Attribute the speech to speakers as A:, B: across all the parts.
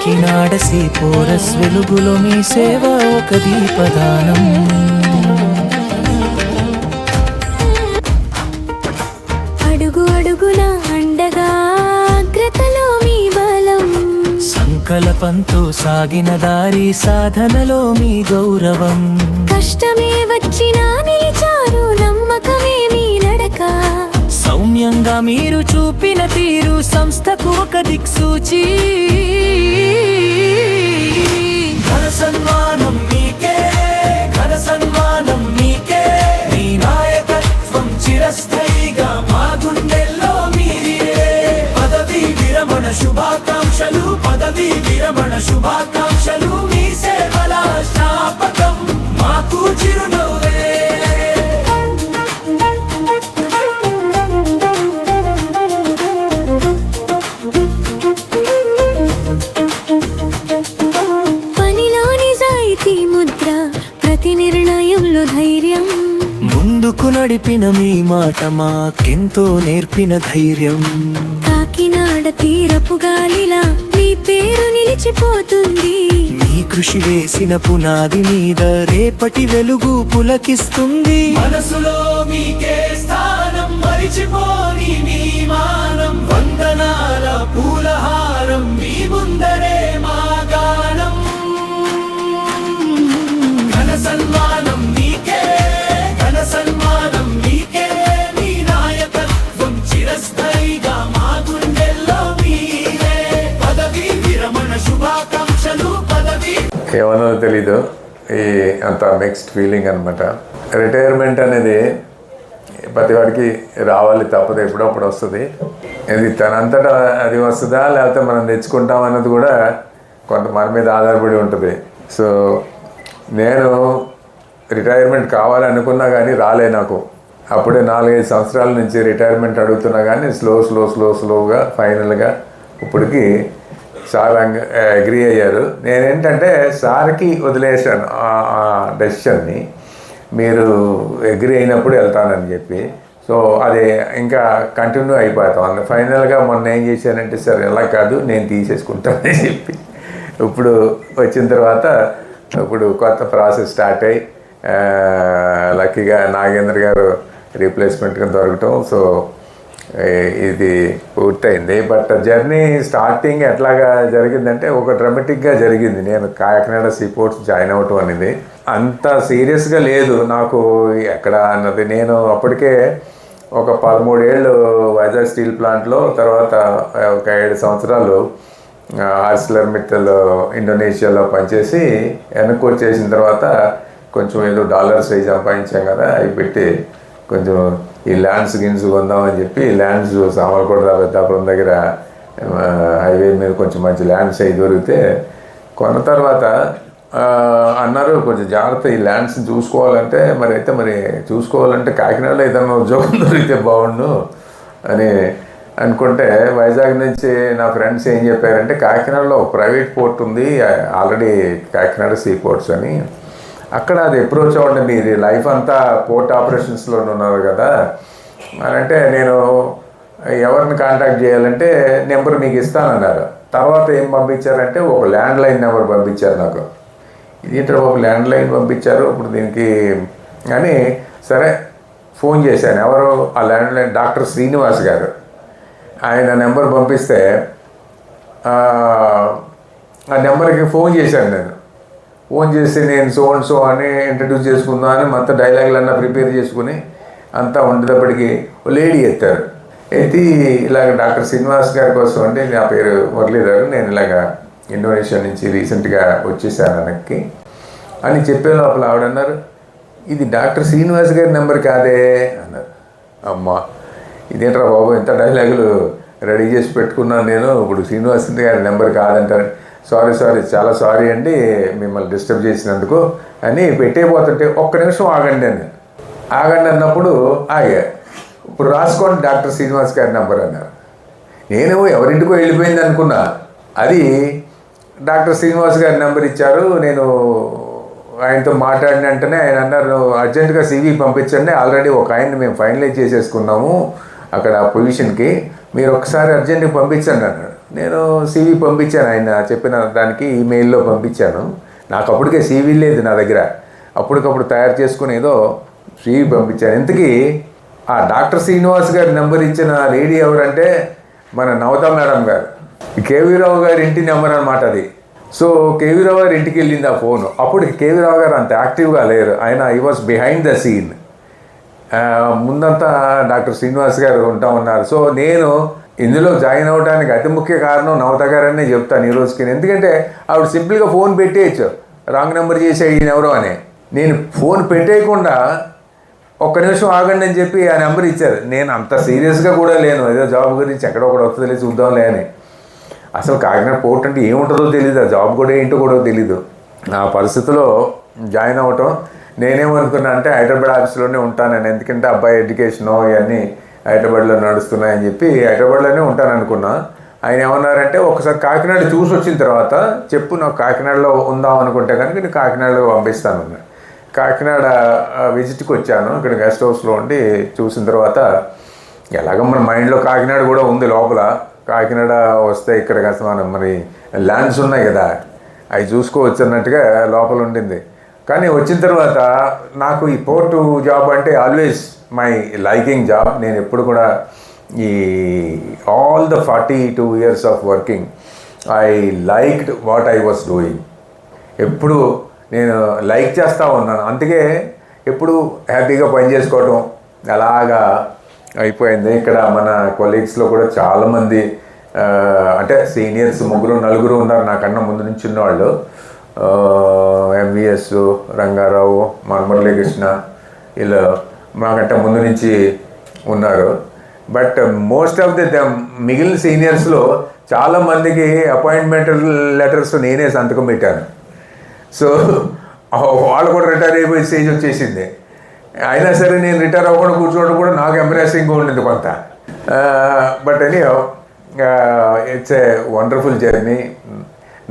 A: కాకినాడ సీపోరస్ వెలుగులో మీ సేవ ఒక దీపదానం.
B: అడుగు అడుగున అండగా అగ్రతలో మీ బలం.
A: సంకల్పంతో సాగిన దారి సాధనలో మీ గౌరవం.
B: కష్టమే వచ్చినా నిలిచారు నమ్మకమే మీ నడక.
A: సౌమ్యంగా మీరు చూపిన తీరు సంస్థకు ఒక దిక్సూచి. ఘన సన్మానం మీకే, ఘన సన్మానం మీకే. మీ నాయకత్వం చిరస్థాయిగా మా గుండెల్లో మీరే. పదవీ విరమణ శుభాకాంక్షలు, పదవీ విరమణ శుభాకాంక్షలు. మీ సేవల జ్ఞాపకం మాకు చిరునవ్వే.
B: ప్రతి నిర్ణయంలో ధైర్యం.
A: ముందుకు నడిపిన మీ మాట మాకెంతో నేర్పిన ధైర్యం.
B: కాకినాడ తీరపు గాలిలా మీ పేరు నిలిచిపోతుంది.
A: మీ కృషి వేసిన పునాది మీద రేపటి వెలుగు పులకిస్తుంది. మనసులో మీకే స్థానం, మరిచిపోని మీ మానం. వందనాల పూలహారం మీ ముందరే మా గానం. ఘన సన్మానం నీకే, ఘన సన్మానం నీకే. మీ నాయకత్వం చిరస్థాయిగా మా గుండెల్లో మీరే. పదవీ విరమణ శుభాకాంక్షలు, పదవీ.
C: ఏమన్నో తెలీదు, ఈ అంత మిక్స్డ్ ఫీలింగ్ అనమాట. రిటైర్మెంట్ అనేది ప్రతి వాడికి రావాలి, తప్పదు, ఎప్పుడప్పుడు వస్తుంది. ఇది తనంతటా అది వస్తుందా లేకపోతే మనం తెచ్చుకుంటాం అన్నది కూడా కొంత మన మీద ఆధారపడి ఉంటుంది. సో నేను రిటైర్మెంట్ కావాలనుకున్నా కానీ రాలే నాకు. అప్పుడే 4-5 సంవత్సరాల నుంచి రిటైర్మెంట్ అడుగుతున్నా కానీ స్లోగా ఫైనల్గా ఇప్పటికి సార్ అగ్రీ అయ్యారు. నేనేంటంటే సార్కి వదిలేసాను ఆ డెసిషన్ని. మీరు అగ్రీ అయినప్పుడు వెళ్తానని చెప్పి. సో అది ఇంకా కంటిన్యూ అయిపోతాం. ఫైనల్గా మొన్న ఏం చేశానంటే సార్ ఎలా కాదు నేను తీసేసుకుంటానని చెప్పి ఇప్పుడు వచ్చిన తర్వాత ఇప్పుడు కొత్త ప్రాసెస్ స్టార్ట్ అయ్యి లక్కీగా నాగేంద్ర గారు రీప్లేస్మెంట్గా దొరకటం. సో ఇది పూర్తయింది. బట్ జర్నీ స్టార్టింగ్ ఎట్లాగా జరిగిందంటే ఒక డ్రామాటిక్గా జరిగింది. నేను కాకినాడ సీపోర్ట్స్ జాయిన్ అవ్వటం అనేది అంత సీరియస్గా లేదు నాకు ఎక్కడ అన్నది. నేను అప్పటికే ఒక 13 ఏళ్ళు వైజాగ్ స్టీల్ ప్లాంట్లో, తర్వాత ఒక 7 సంవత్సరాలు ఆర్సిలర్ మిట్టల్ ఇండోనేషియాలో పనిచేసి వెనక్కి వచ్చేసిన తర్వాత కొంచెం ఏదో డాలర్స్ అవి సంపాదించాం కదా, అవి పెట్టి కొంచెం ఈ ల్యాండ్స్ కొందామని చెప్పి ల్యాండ్స్ సామర్లకోట పెద్దాపురం దగ్గర హైవే మీద కొంచెం మంచి ల్యాండ్స్ అవి దొరికితే కొన్న తర్వాత అన్నారు కొంచెం జాగ్రత్త, ఈ ల్యాండ్స్ని చూసుకోవాలంటే మరి చూసుకోవాలంటే కాకినాడలో ఏదైనా ఉద్యోగం దొరికితే బాగుండు అని అనుకుంటే వైజాగ్ నుంచి నా ఫ్రెండ్స్ ఏం చెప్పారంటే కాకినాడలో ప్రైవేట్ పోర్ట్ ఉంది ఆల్రెడీ, కాకినాడ సీ పోర్ట్స్ అని. అక్కడ అది అప్రోచ్ అవ్వండి, మీరు లైఫ్ అంతా పోర్ట్ ఆపరేషన్స్లో ఉన్నారు కదా అని అంటే నేను ఎవరిని కాంటాక్ట్ చేయాలంటే నెంబర్ మీకు ఇస్తానన్నారు. తర్వాత ఏం పంపించారంటే ఒక ల్యాండ్ లైన్ నెంబర్ పంపించారు నాకు. ఇది ఒక ల్యాండ్ లైన్ పంపించారు. ఇప్పుడు దీనికి అని సరే ఫోన్ చేశాను. ఎవరు ఆ ల్యాండ్ లైన్ డాక్టర్ శ్రీనివాస్ గారు, ఆయన నెంబర్ పంపిస్తే ఆ నెంబర్కి ఫోన్ చేశాను. నేను ఫోన్ చేసి నేను సో అని ఇంట్రడ్యూస్ చేసుకుందాం అని మొత్తం డైలాగులన్నా ప్రిపేర్ చేసుకుని అంతా ఉండేటప్పటికి లేడీ ఎత్తారు. ఎత్తి ఇలాగ డాక్టర్ శ్రీనివాస్ గారి కోసం అంటే నా పేరు మురళీధర్, నేను ఇలాగ ఇండోనేషియా నుంచి రీసెంట్గా వచ్చేసాను వెనక్కి అని చెప్పే లోపల ఆవిడన్నారు, ఇది డాక్టర్ శ్రీనివాస్ గారి నెంబర్ కాదే అన్నారు. అమ్మా ఇదేంట్రా బాబు, ఇంత డైలాగులు రెడీ చేసి పెట్టుకున్నాను నేను, ఇప్పుడు శ్రీనివాస్ గారి నెంబర్ కాదంటారు. సారీ చాలా సారీ అండి మిమ్మల్ని డిస్టర్బ్ చేసినందుకు అని పెట్టేపోతుంటే ఒక్క నిమిషం ఆగండి అన్నప్పుడు ఆగా. ఇప్పుడు రాసుకోండి డాక్టర్ శ్రీనివాస్ గారి నెంబర్ అన్నారు. నేను ఎవరింటికో వెళ్ళిపోయింది అనుకున్నా, అది డాక్టర్ శ్రీనివాస్ గారి నెంబర్ ఇచ్చారు. నేను ఆయనతో మాట్లాడిన వెంటనే ఆయన అన్నారు, అర్జెంటుగా CV పంపించండి, ఆల్రెడీ ఒక ఆయన్ని మేము ఫైనలైజ్ చేసేసుకున్నాము అక్కడ పొజిషన్కి, మీరు ఒకసారి అర్జెంట్గా పంపించండి అన్నాడు. నేను సీవీ పంపించాను, ఆయన చెప్పిన దానికి ఈమెయిల్లో పంపించాను. నాకు అప్పటికే సీవీ లేదు నా దగ్గర, అప్పటికప్పుడు తయారు చేసుకుని ఏదో సీవీ పంపించాను. ఇంతకీ ఆ డాక్టర్ శ్రీనివాస్ గారి నెంబర్ ఇచ్చిన లేడీ ఎవరంటే మన నవత మేడం గారు, కేవీ రావు గారి ఇంటి నెంబర్ అనమాట అది. సో కేవీ రావు గారి ఇంటికి వెళ్ళింది ఆ ఫోన్. అప్పుడు కేవీ రావు గారు అంత యాక్టివ్గా లేరు, ఆయన I was behind the scene. ముందంతా డాక్టర్ శ్రీనివాస్ గారు ఉంటా ఉన్నారు. సో నేను ఇందులో జాయిన్ అవ్వడానికి అతి ముఖ్య కారణం నవత గారనే చెప్తాను ఈ రోజుకి. ఎందుకంటే ఆవిడ సింపుల్గా ఫోన్ పెట్టేయచ్చు, రాంగ్ నెంబర్ చేసే ఈయన ఎవరో అని. నేను ఫోన్ పెట్టేయకుండా ఒక్క నిమిషం ఆగండి అని చెప్పి ఆ నెంబర్ ఇచ్చారు. నేను అంత సీరియస్గా కూడా లేను, ఏదో జాబ్ గురించి ఎక్కడో ఒకటి వస్తుందిలే చూద్దాంలే అని. అసలు కాకినాడ పోర్ట్ అంటే ఏముంటుందో తెలియదు, ఆ జాబ్ కూడా ఏంటో కూడా తెలీదు. ఆ పరిస్థితిలో జాయిన్ అవ్వటం, నేనేమనుకున్నా అంటే హైదరాబాద్ ఆఫీస్లోనే ఉంటాను, ఎందుకంటే అబ్బాయి ఎడ్యుకేషను ఇవన్నీ హైదరాబాద్లో నడుస్తున్నాయని చెప్పి హైదరాబాద్లోనే ఉంటాను అనుకున్నా. ఆయన ఏమన్నారంటే ఒకసారి కాకినాడ చూసి వచ్చిన తర్వాత చెప్పు, నాకు కాకినాడలో ఉందాం అనుకుంటే కనుక నేను కాకినాడలో పంపిస్తాను. కాకినాడ విజిట్కి వచ్చాను, ఇక్కడ గెస్ట్ హౌస్లో ఉండి చూసిన తర్వాత ఎలాగో మన మైండ్లో కాకినాడ కూడా ఉంది లోపల. కాకినాడ వస్తే ఇక్కడ కాస్త మనం మరి ల్యాండ్స్ ఉన్నాయి కదా, అవి చూసుకోవచ్చు అన్నట్టుగా లోపల ఉండింది. కానీ వచ్చిన తర్వాత నాకు ఈ పోర్టు జాబ్ అంటే ఆల్వేస్ మై లైకింగ్ జాబ్. నేను ఎప్పుడు కూడా ఈ all the 42 years of working I liked what I was doing. ఎప్పుడు నేను లైక్ చేస్తూ ఉన్నాను, అందుకే ఎప్పుడు హ్యాపీగా పని చేసుకోవటం అలాగా అయిపోయింది. ఇక్కడ మన కొలీగ్స్లో కూడా చాలామంది అంటే సీనియర్స్ నలుగురు ఉన్నారు నాకన్నా ముందు నుంచి ఉన్నవాళ్ళు. ఎంవిఎస్ రంగారావు, మురళీకృష్ణ, ఇలా మాకంటే ముందు నుంచి ఉన్నారు. బట్ మోస్ట్ ఆఫ్ ది మిగిలిన సీనియర్స్లో చాలామందికి అపాయింట్మెంట్ లెటర్స్ నేనే సంతకం పెట్టాను. సో వాళ్ళు కూడా రిటైర్ అయిపోయి స్టేజ్ వచ్చేసింది. అయినా సరే నేను రిటైర్ అవ్వకుండా కూర్చోవడం కూడా నాకు ఎంప్రెసింగ్గా ఉండింది కొంత. But anyhow it's a wonderful journey.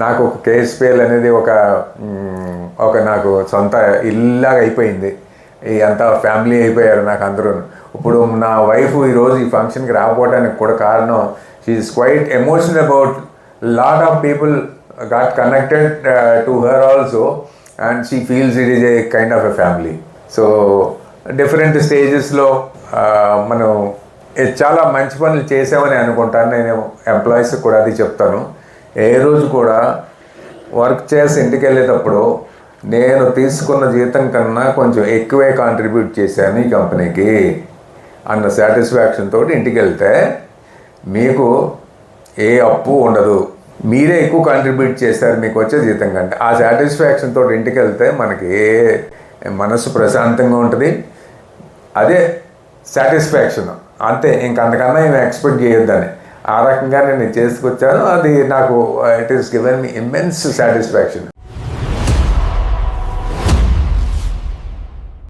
C: నాకు ఒక కేఎస్పిఎల్ అనేది ఒక నాకు సొంత ఇల్లాగా అయిపోయింది. అంతా ఫ్యామిలీ అయిపోయారు నాకు అందరూ. ఇప్పుడు నా వైఫ్ ఈరోజు ఈ ఫంక్షన్కి రాకపోవడానికి కూడా కారణం, she is quite emotional about lot of people got connected to her also and she feels it is a kind of a family. So different స్టేజెస్లో మనం చాలా మంచి పనులు చేసామని అనుకుంటాను. నేను ఎంప్లాయీస్ కూడా అది చెప్తాను, ఏ రోజు కూడా వర్క్ చేసి ఇంటికి వెళ్ళేటప్పుడు నేను తీసుకున్న జీతం కన్నా కొంచెం ఎక్కువే కాంట్రిబ్యూట్ చేశాను ఈ కంపెనీకి అన్న సాటిస్ఫాక్షన్ తోటి ఇంటికి వెళ్తే మీకు ఏ అప్పు ఉండదు. మీరే ఎక్కువ కాంట్రిబ్యూట్ చేస్తారు మీకు వచ్చే జీతం కంటే. ఆ సాటిస్ఫాక్షన్ తోటి ఇంటికి వెళ్తే మనకి మనసు ప్రశాంతంగా ఉంటుంది. అదే సాటిస్ఫాక్షన్, అంతే. ఇంకంతకన్నా ఏమి ఎక్స్పెక్ట్ చేయొద్దని ఆ రకంగా నేను చేసుకొచ్చాను. అది నాకు it is given me immense satisfaction.